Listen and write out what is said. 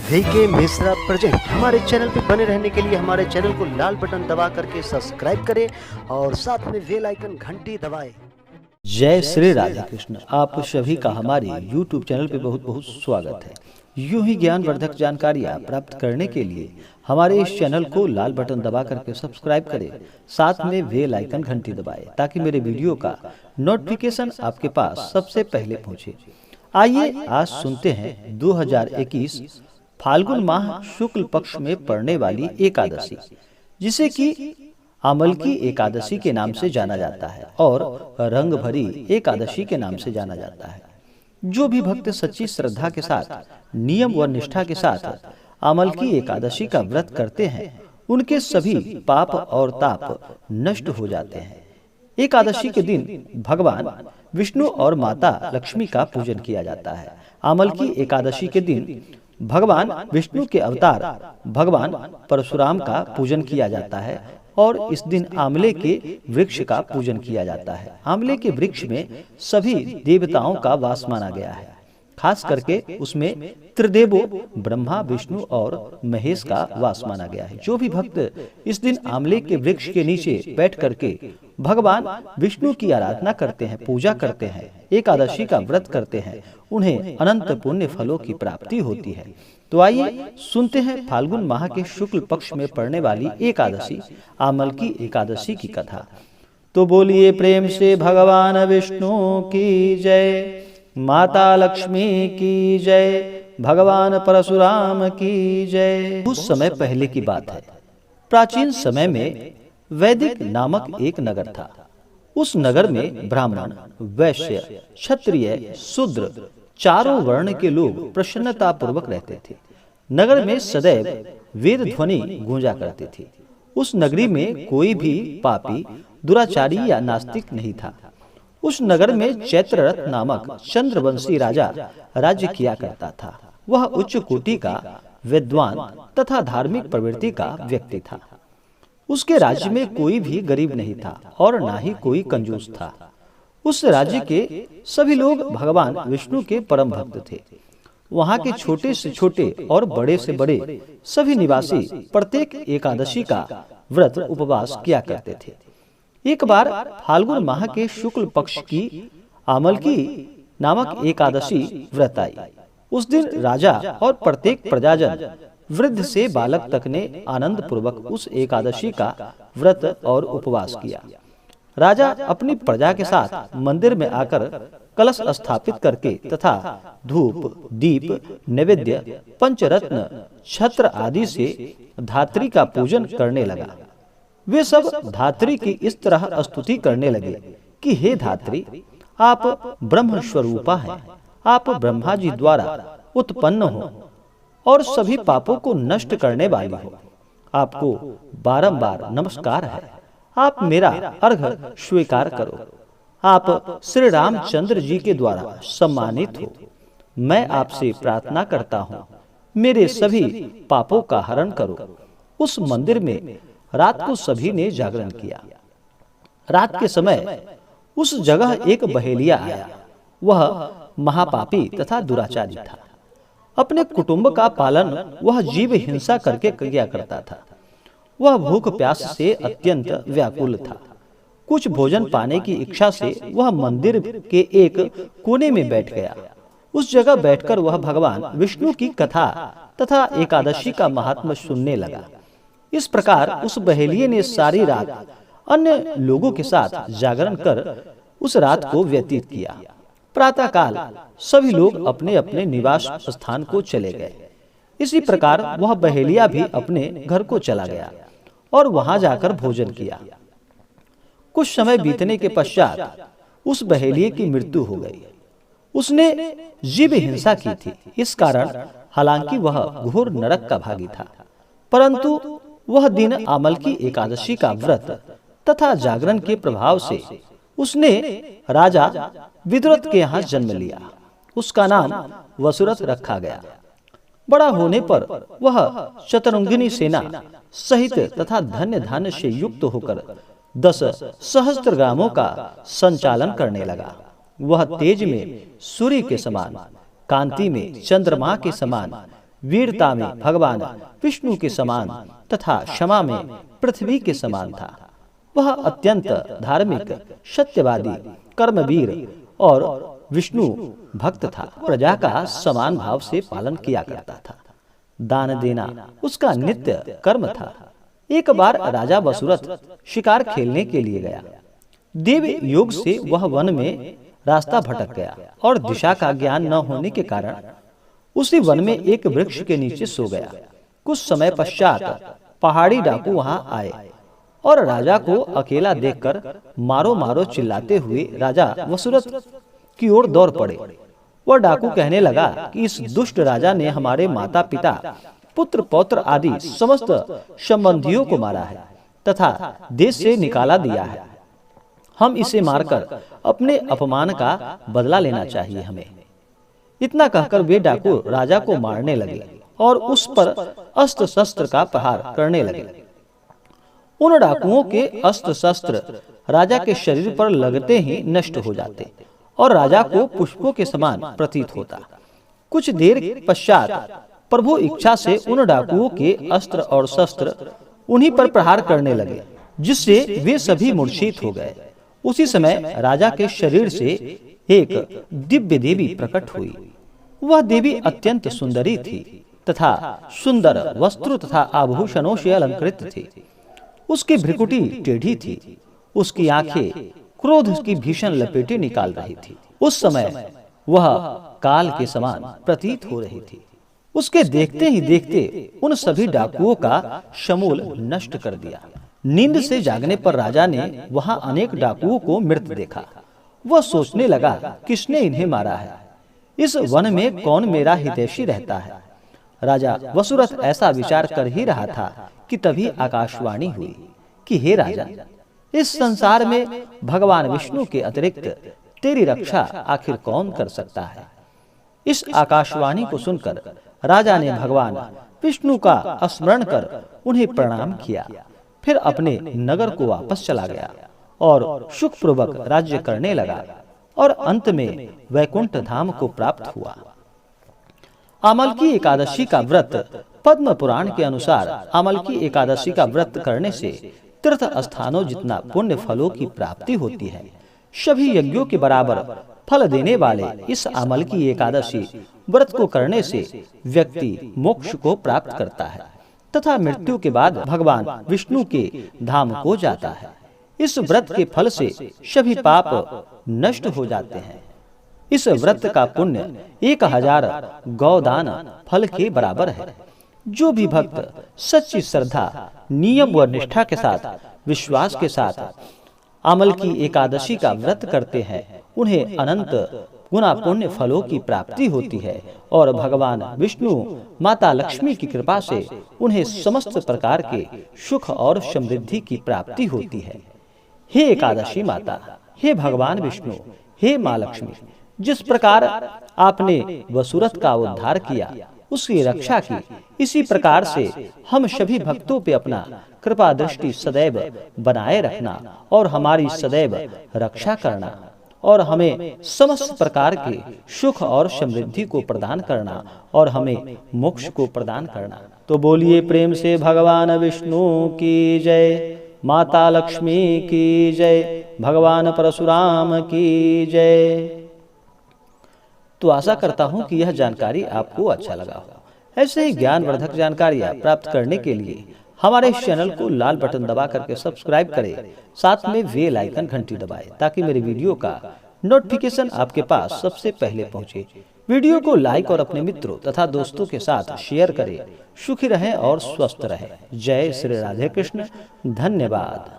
VK Mishra present. हमारे channel पर बने रहने के लिए हमारे चैनल को लाल बटन दबा करके सब्सक्राइब करें और साथ में बेल आइकन घंटी दबाएं। जय श्री राधे कृष्ण। आप सभी का हमारे YouTube चैनल पे बहुत बहुत स्वागत है। यूं ही ज्ञानवर्धक जानकारियां प्राप्त करने के लिए हमारे इस चैनल को लाल बटन दबा करके सब्सक्राइब करें, साथ में बेल आइकन घंटी दबाएं ताकि मेरे वीडियो का नोटिफिकेशन आपके पास सबसे पहले पहुंचे। आइए आज सुनते हैं 2021 फाल्गुन माह शुक्ल पक्ष में पड़ने वाली एकादशी, जिसे कि आमलकी एकादशी के नाम से जाना जाता है और रंग भरी एकादशी के नाम से जाना जाता है। जो भी भक्त सच्ची श्रद्धा के साथ, नियम व निष्ठा के साथ आमलकी एकादशी का व्रत करते हैं, उनके सभी पाप और ताप नष्ट हो जाते हैं। एकादशी के दिन भगवान विष्णु और माता लक्ष्मी का पूजन किया जाता है। आमलकी एकादशी के दिन भगवान विष्णु के अवतार भगवान परशुराम का पूजन किया जाता है और इस दिन आंवले के वृक्ष का पूजन किया जाता है। आंवले के वृक्ष में सभी देवताओं का वास माना गया है, खास करके उसमें त्रिदेवों ब्रह्मा विष्णु और महेश का वास माना गया है। जो भी भक्त इस दिन आंवले के वृक्ष के नीचे बैठ करके भगवान विष्णु की आराधना करते हैं, पूजा करते हैं, एकादशी का व्रत करते हैं, उन्हें अनंत पुण्य फलों की प्राप्ति होती है। तो आइए सुनते हैं फाल्गुन माह के शुक्ल पक्ष में पड़ने वाली एकादशी आमलकी एकादशी की कथा। तो बोलिए प्रेम से भगवान विष्णु की जय, माता लक्ष्मी की जय, भगवान परशुराम की जय। कुछ समय पहले की बात है। प्राचीन समय में वैदिक नामक एक नगर था। उस नगर में ब्राह्मण, वैश्य, क्षत्रिय, शूद्र चारों वर्ण के लोग प्रसन्नता पूर्वक रहते थे। नगर में सदैव वेद ध्वनि गूंजा करती थी। उस नगरी में कोई भी पापी, दुराचारी या नास्तिक नहीं था। उस नगर में चैत्ररथ नामक चंद्रवंशी राजा राज्य किया करता था। वह उच्च कोटि का विद्वान तथा धार्मिक प्रवृत्ति का व्यक्ति था। उसके राज्य में कोई भी गरीब नहीं था और ना ही कोई कंजूस था। उस राज्य के सभी लोग भगवान विष्णु के परम भक्त थे। वहाँ के छोटे से छोटे और बड़े से बड़े सभी निवासी प्रत्येक एकादशी का व्रत उपवास किया करते थे। एक बार फाल्गुन माह के शुक्ल पक्ष की आमलकी नामक एकादशी व्रत आई। उस दिन राजा और प्रत्येक प्रजाजन, वृद्ध से बालक तक ने आनंद पूर्वक उस एकादशी का व्रत और उपवास किया। राजा अपनी प्रजा के साथ मंदिर में आकर कलश स्थापित करके तथा धूप, दीप, नैवेद्य, पंचरत्न, छत्र आदि से धात्री का पूजन करने लगा। वे सब धात्री की इस तरह स्तुति करने लगे कि हे धात्री, आप ब्रह्म स्वरूपा हैं, आप ब्रह्मा जी द्वारा उत्पन्न हो और सभी पापों को नष्ट करने वाली हो। आपको बारंबार नमस्कार है। आप मेरा अर्घ्य स्वीकार करो। आप श्री रामचंद्र जी के द्वारा सम्मानित हो। मैं आपसे प्रार्थना करता हूँ, मेरे सभी पापों का हरण करो। उस मंदिर में रात को सभी ने जागरण किया। रात के समय उस जगह एक बहेलिया आया। वह महापापी तथा दुराचारी था। अपने कुटुंब का पालन वह जीव हिंसा करके किया करता था। वह भूख प्यास से अत्यंत व्याकुल था। कुछ भोजन पाने की इच्छा से वह मंदिर के एक कोने में बैठ गया। उस जगह बैठकर वह भगवान विष्णु की कथा तथा एकादशी का महात्म्य सुनने लगा। इस प्रकार उस बहेलिये ने सारी रात अन्य लोगों के साथ जागरण कर उस रात को व्यतीत किया। प्रातः काल सभी लोग अपने अपने निवास स्थान को चले गए। इसी प्रकार वह बहेलिया भी अपने घर को चला गया और वहां जाकर भोजन किया। कुछ समय बीतने के पश्चात उस बहेलिये की मृत्यु हो गई। उसने जीव हिंसा की थी। इस कारण हालांकि वह घोर नरक का भागी था, परंतु वह दिन आमलकी एकादशी का व्रत तथा जागरण के प्रभाव से उसने राजा विदुरथ के यहाँ जन्म लिया। उसका नाम वसुरथ रखा गया। बड़ा होने पर वह शतरंगिनी सेना सहित तथा धन्य धान्य से युक्त होकर 10 सहस्त्र ग्रामों का संचालन करने लगा। वह तेज में सूर्य के समान, कांति में चंद्रमा के समान, वीरता में भगवान विष्णु के समान तथा क्षमा में पृथ्वी के समान था। वह अत्यंत धार्मिक, सत्यवादी, कर्मवीर और विष्णु भक्त था। प्रजा का समान भाव से पालन किया करता था। दान देना उसका नित्य कर्म था। एक बार राजा वसुरथ शिकार खेलने के लिए गया। देव योग से वह वन में रास्ता भटक गया और दिशा का ज्ञान न होने के कारण उसी वन में एक वृक्ष के नीचे सो गया। कुछ समय पश्चात पहाड़ी डाकू वहां आए और राजा को अकेला देखकर मारो मारो चिल्लाते हुए राजा वसुरथ की ओर दौड़ पड़े। वह डाकू कहने लगा कि इस दुष्ट राजा ने हमारे माता पिता, पुत्र पौत्र आदि समस्त संबंधियों को मारा है तथा देश से निकाला दिया है। हम इसे मारकर अपने अपमान का बदला लेना चाहिए हमें। इतना कहकर वे डाकू राजा को मारने लगे और उस पर अस्त्र शस्त्र का प्रहार करने लगे। उन डाकुओं के अस्त्र शस्त्र राजा के शरीर पर लगते ही नष्ट हो जाते और राजा को पुष्पों के समान प्रतीत होता। कुछ देर पश्चात प्रभु इच्छा से उन डाकुओं के अस्त्र और शस्त्र उन्हीं पर प्रहार करने लगे, जिससे वे सभी मूर्छित हो गए। उसी समय राजा के शरीर से एक दिव्य देवी प्रकट हुई। वह देवी अत्यंत सुंदरी थी तथा सुंदर वस्त्र तथा आभूषणों से अलंकृत थी। उसकी भ्रिकुटी टेढ़ी थी। उसकी आंखें क्रोध की भीषण लपेटें निकाल रही थी। उस समय वह काल के समान प्रतीत हो रही थी। उसके देखते ही देखते उन सभी डाकुओं का समूल नष्ट कर दिया। नींद से जागने पर राजा ने वहां अनेक डाकुओं को मृत देखा। वह सोचने लगा, किसने इन्हें मारा है? इस वन में कौन मेरा हितैषी रहता है? राजा वसुरथ ऐसा विचार कर ही रहा था कि तभी आकाशवाणी हुई कि हे राजा, इस संसार में भगवान विष्णु के अतिरिक्त तेरी रक्षा आखिर कौन कर सकता है? इस आकाशवाणी को सुनकर राजा ने भगवान विष्णु का स्मरण कर उन्हें प्रणाम किया। फिर अपने नगर को वापस चला गया और सुखपूर्वक राज्य करने लगा और अंत में वैकुंठ धाम को प्राप्त हुआ। अमल की एकादशी का व्रत पद्म पुराण के अनुसार अमल की एकादशी का व्रत करने से तीर्थ स्थानों जितना पुण्य फलों की प्राप्ति होती है। सभी यज्ञों के बराबर फल देने वाले इस अमल की एकादशी व्रत को करने से व्यक्ति मोक्ष को प्राप्त करता है तथा मृत्यु के बाद भगवान विष्णु के धाम को जाता है। इस व्रत के फल से सभी पाप नष्ट हो जाते हैं। इस व्रत का पुण्य 1000 गौदान फल के बराबर है। जो भी भक्त सच्ची श्रद्धा, नियम व निष्ठा के साथ, विश्वास के साथ अमल की एकादशी का व्रत करते हैं, उन्हें अनंत गुना पुण्य फलों की प्राप्ति होती है और भगवान विष्णु, माता लक्ष्मी की कृपा से उन्हें समस्त प्रकार के सुख और समृद्धि की प्राप्ति होती है। हे एकादशी माता, हे भगवान विष्णु, हे माँ लक्ष्मी, जिस प्रकार आपने वसुरथ का उद्धार किया, उसकी रक्षा की, इसी प्रकार से हम सभी भक्तों पे अपना कृपा दृष्टि सदैव बनाए रखना और हमारी सदैव रक्षा करना और हमें समस्त प्रकार के सुख और समृद्धि को प्रदान करना और हमें मोक्ष को प्रदान करना। तो बोलिए प्रेम से भगवान विष्णु की जय, माता लक्ष्मी की जय, भगवान परशुराम की जय। तो आशा करता हूं कि यह जानकारी आपको अच्छा लगा हो। ऐसे ही ज्ञानवर्धक जानकारियां प्राप्त करने के लिए हमारे इस चैनल को लाल बटन दबा करके सब्सक्राइब करें, साथ में बेल आइकन घंटी दबाएं ताकि मेरे वीडियो का नोटिफिकेशन आपके पास सबसे पहले पहुंचे। वीडियो को लाइक और अपने मित्रों तथा दोस्तों के साथ शेयर करें। सुखी रहें और स्वस्थ रहें। जय श्री राधे कृष्ण। धन्यवाद।